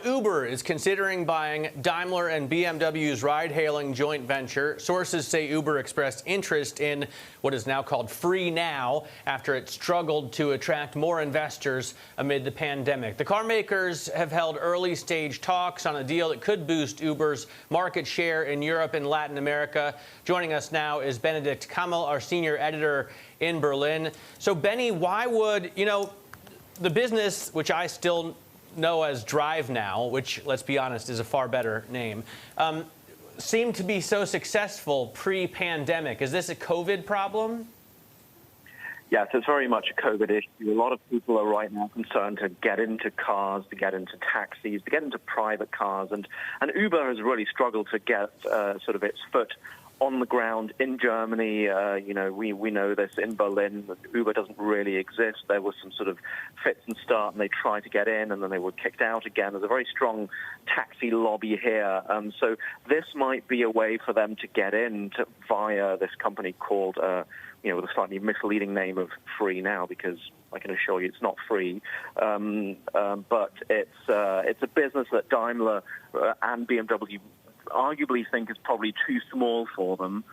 Uber is considering buying Daimler and BMW's ride-hailing joint venture. Sources say Uber expressed interest in what is now called Free Now after it struggled to attract more investors amid the pandemic. The car makers have held early-stage talks on a deal that could boost Uber's market share in Europe and Latin America. Joining us now is Benedikt Kammel, our senior editor in Berlin. So, Benny, why would, the business, which I still know as Drive Now, which, let's be honest, is a far better name, seemed to be so successful pre-pandemic. Is this a COVID problem? Yes, it's very much a COVID issue. A lot of people are right now concerned to get into cars, to get into taxis, to get into private cars. And Uber has really struggled to get sort of its foot on the ground in Germany. We know this in Berlin. Uber doesn't really exist. There was some sort of fits and start, and they tried to get in, and then they were kicked out again. There's a very strong taxi lobby here. So this might be a way for them to get in via this company called, with a slightly misleading name of Free Now, because I can assure you it's not free. But it's a business that Daimler and BMW arguably think is probably too small for them.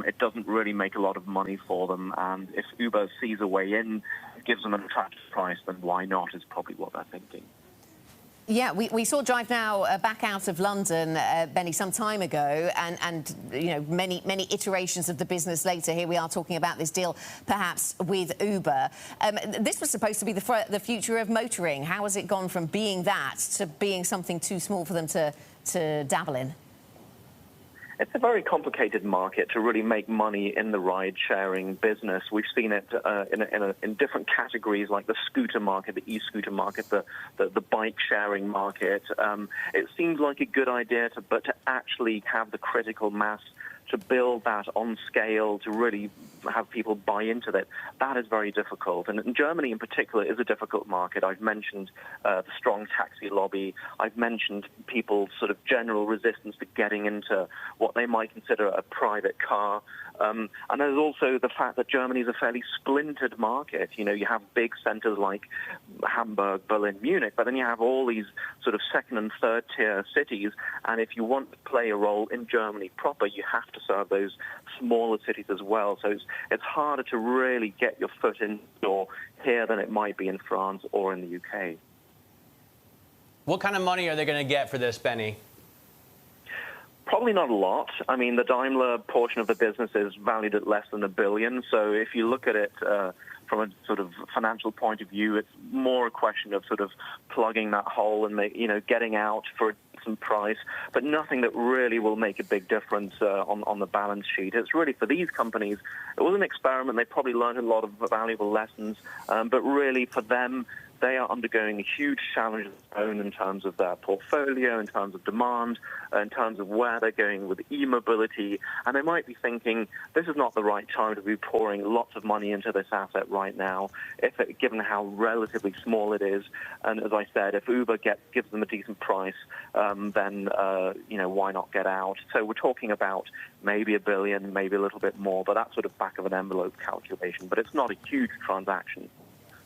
It doesn't really make a lot of money for them, and if Uber sees a way in, gives them an attractive price, then why not, is probably what they're thinking. Yeah, we saw Drive Now back out of London, Benny, some time ago, and many iterations of the business later. Here we are talking about this deal, perhaps with Uber. This was supposed to be the future of motoring. How has it gone from being that to being something too small for them to dabble in? It's a very complicated market to really make money in the ride-sharing business. We've seen it in different categories, like the scooter market, the e-scooter market, the bike-sharing market. It seems like a good idea, but to actually have the critical mass to build that on scale, to really have people buy into that is very difficult. And Germany in particular is a difficult market. I've mentioned the strong taxi lobby. I've mentioned people's sort of general resistance to getting into what they might consider a private car. And there's also the fact that Germany is a fairly splintered market. You have big centers like Hamburg, Berlin, Munich, but then you have all these sort of second and third tier cities. And if you want to play a role in Germany proper, you have to serve those smaller cities as well. So it's harder to really get your foot in the door here than it might be in France or in the UK. What kind of money are they going to get for this, Benny? Probably not a lot. I mean, the Daimler portion of the business is valued at less than $1 billion. So if you look at it from a sort of financial point of view, it's more a question of sort of plugging that hole and getting out for a decent price, but nothing that really will make a big difference on the balance sheet. It's really for these companies. It was an experiment. They probably learned a lot of valuable lessons, but really for them, they are undergoing a huge challenge of their own in terms of their portfolio, in terms of demand, in terms of where they're going with e-mobility. And they might be thinking, this is not the right time to be pouring lots of money into this asset right now, given how relatively small it is. And as I said, if Uber gives them a decent price, then why not get out? So we're talking about maybe $1 billion, maybe a little bit more, but that's sort of back of an envelope calculation. But it's not a huge transaction.